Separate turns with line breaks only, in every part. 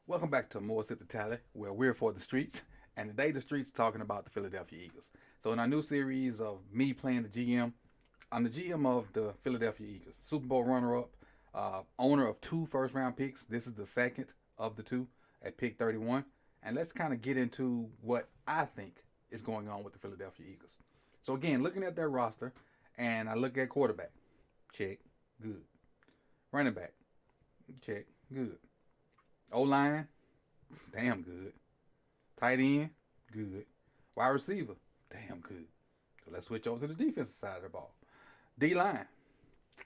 Welcome back to More Sip the Tally, where we're for the streets, and today the streets talking about the Philadelphia Eagles. So in our new series of me playing the GM, I'm the GM of the Philadelphia Eagles, Super Bowl runner-up, owner of two first-round picks. This is the second of the two at pick 31, and let's kind of get into what I think is going on with the Philadelphia Eagles. So again, looking at their roster, and I look at quarterback, check, good. Running back, check, good. O-line, damn good. Tight end, good. Wide receiver, damn good. So let's switch over to the defensive side of the ball. D-line,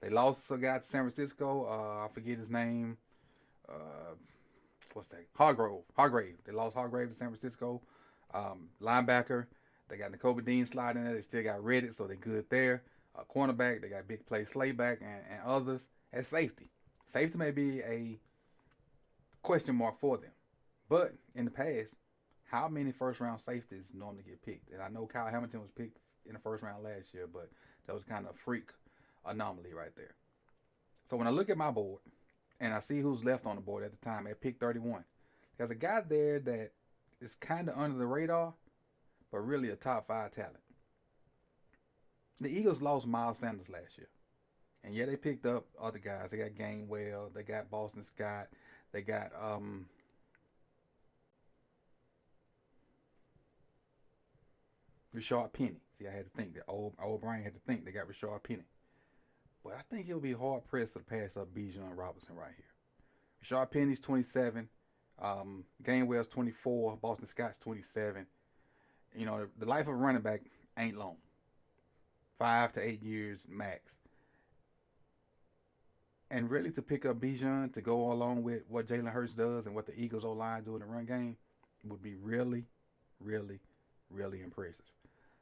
they lost a guy to San Francisco. I forget his name. What's that? Hargrave. They lost Hargrave to San Francisco. Linebacker, they got N'Kobe Dean sliding there. They still got Reddick, so they're good there. Cornerback, they got Big Play Slayback and others. At safety, safety may be a question mark for them. But in the past, how many first round safeties normally get picked? And I know Kyle Hamilton was picked in the first round last year, but that was kind of a freak anomaly right there. So when I look at my board and I see who's left on the board at the time at pick 31, there's a guy there that is kind of under the radar, but really a top 5 talent. The Eagles lost Miles Sanders last year. And yeah, they picked up other guys. They got Gainwell. They got Boston Scott. They got Rashard Penny. See, I had to think that old Brian had to think they got Rashard Penny. But I think he'll be hard pressed to pass up Bijan Robinson right here. Rashard Penny's 27. Gainwell's 24. Boston Scott's 27. You know, the life of a running back ain't long. 5 to 8 years max. And really to pick up Bijan to go along with what Jalen Hurts does and what the Eagles O-line do in the run game would be really, really, really impressive.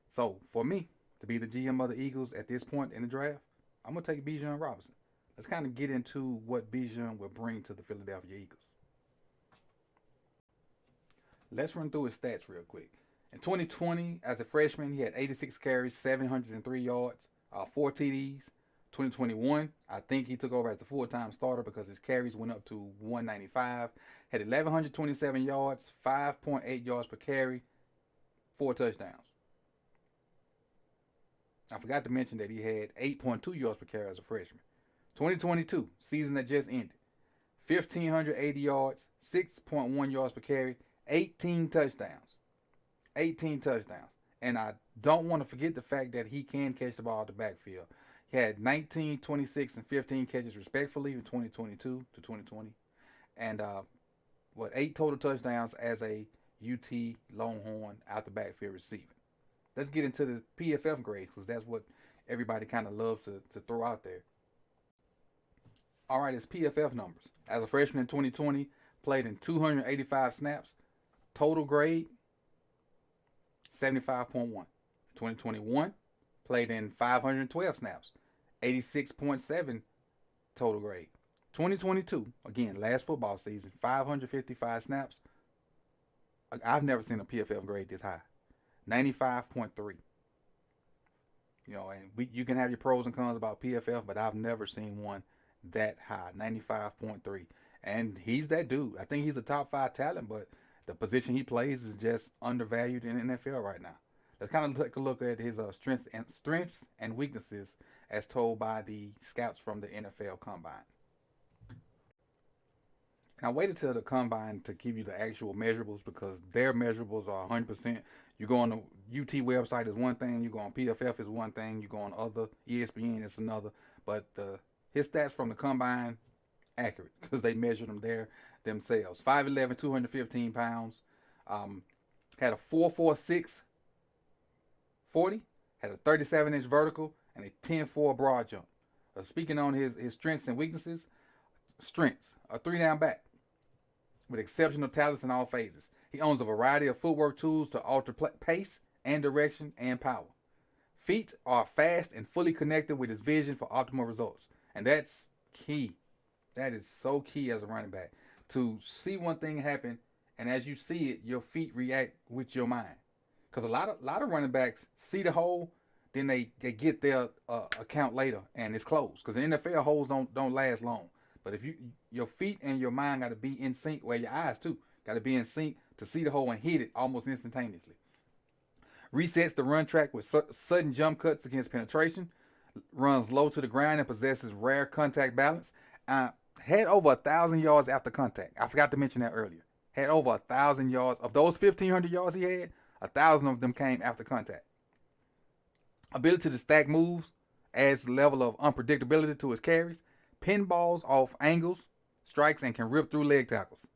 So for me to be the GM of the Eagles at this point in the draft, I'm going to take Bijan Robinson. Let's kind of get into what Bijan will bring to the Philadelphia Eagles. Let's run through his stats real quick. In 2020, as a freshman, he had 86 carries, 703 yards, 4 TDs. 2021, I think he took over as the full-time starter because his carries went up to 195. Had 1,127 yards, 5.8 yards per carry, 4 touchdowns. I forgot to mention that he had 8.2 yards per carry as a freshman. 2022, season that just ended. 1,580 yards, 6.1 yards per carry, 18 touchdowns. 18 touchdowns. And I don't want to forget the fact that he can catch the ball out the backfield. He had 19, 26, and 15 catches respectfully from 2022 to 2020. And 8 total touchdowns as a UT Longhorn out the backfield receiving. Let's get into the PFF grades because that's what everybody kind of loves to throw out there. All right, his PFF numbers. As a freshman in 2020, played in 285 snaps. Total grade, 75.1. 2021, played in 512 snaps. 86.7 total grade. 2022, again, last football season, 555 snaps. I've never seen a PFF grade this high. 95.3. You know, and you can have your pros and cons about PFF, but I've never seen one that high. 95.3. And he's that dude. I think he's a top 5 talent, but the position he plays is just undervalued in the NFL right now. Let's kind of take a look at his strengths and weaknesses as told by the scouts from the NFL Combine. And I waited till the Combine to give you the actual measurables because their measurables are 100%. You go on the UT website is one thing. You go on PFF is one thing. You go on other ESPN is another. But his stats from the Combine, accurate because they measured them there themselves. 5'11", 215 pounds. Had a 4.46 40, had a 37-inch vertical, and a 10.4 broad jump. Speaking on his strengths and weaknesses, strengths, a 3-down back with exceptional talents in all phases. He owns a variety of footwork tools to alter pace and direction and power. Feet are fast and fully connected with his vision for optimal results. And that's key. That is so key as a running back. To see one thing happen, and as you see it, your feet react with your mind. Because a lot of running backs see the hole, then they get their account later and it's closed. Because the NFL holes don't last long. But if your feet and your mind got to be in sync, well, your eyes too got to be in sync to see the hole and hit it almost instantaneously. Resets the run track with sudden jump cuts against penetration. Runs low to the ground and possesses rare contact balance. Had over 1,000 yards after contact. I forgot to mention that earlier. Had over 1,000 yards. Of those 1,500 yards he had, 1,000 of them came after contact. Ability to stack moves adds a level of unpredictability to his carries. Pinballs off angles, strikes, and can rip through leg tackles.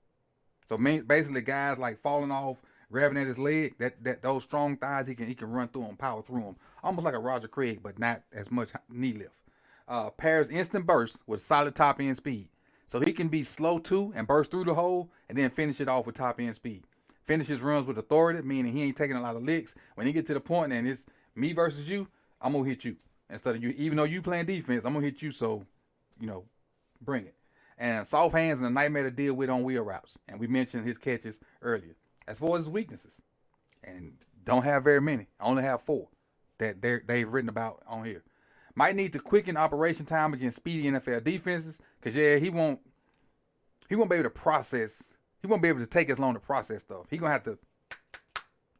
So basically, guys like falling off, grabbing at his leg, that those strong thighs, he can run through them, power through them, almost like a Roger Craig, but not as much knee lift. Pairs instant burst with solid top end speed, so he can be slow too and burst through the hole and then finish it off with top end speed. Finishes runs with authority, meaning he ain't taking a lot of licks. When he get to the point and it's me versus you, I'm gonna hit you instead of you. Even though you playing defense, I'm gonna hit you. So, bring it. And soft hands and a nightmare to deal with on wheel routes. And we mentioned his catches earlier. As far as his weaknesses, and don't have very many. I only have 4 that they've written about on here. Might need to quicken operation time against speedy NFL defenses, because he won't be able to process. He won't be able to take as long to process stuff. He gonna have to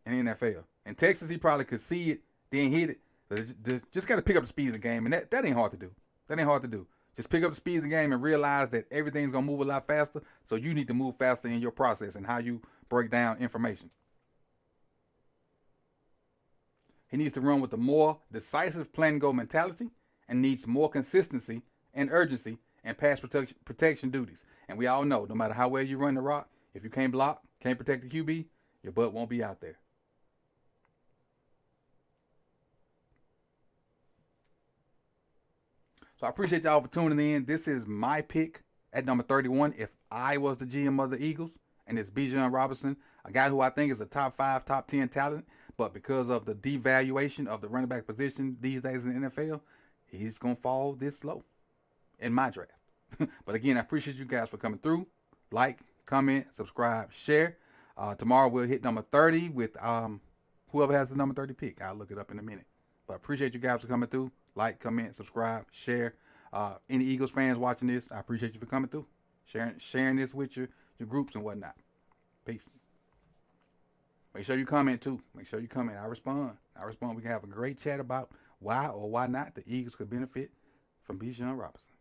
in the NFL. In Texas, he probably could see it, then hit it. But just got to pick up the speed of the game, and that ain't hard to do. That ain't hard to do. Just pick up the speed of the game and realize that everything's gonna move a lot faster. So you need to move faster in your process and how you break down information. He needs to run with a more decisive plan and go mentality, and needs more consistency and urgency and pass protection duties. And we all know, no matter how well you run the rock, if you can't block, can't protect the QB, your butt won't be out there. So I appreciate y'all for tuning in. This is my pick at number 31. If I was the GM of the Eagles, and it's Bijan Robinson, a guy who I think is a top 5, top 10 talent, but because of the devaluation of the running back position these days in the NFL, he's going to fall this low in my draft. But again, I appreciate you guys for coming through. Like, comment, subscribe, share. Tomorrow we'll hit number 30 with whoever has the number 30 pick. I'll look it up in a minute. But I appreciate you guys for coming through. Like, comment, subscribe, share. Any Eagles fans watching this, I appreciate you for coming through. Sharing this with your groups and whatnot. Peace. Make sure you comment too. Make sure you comment. I respond. We can have a great chat about why or why not the Eagles could benefit from Bijan Robinson.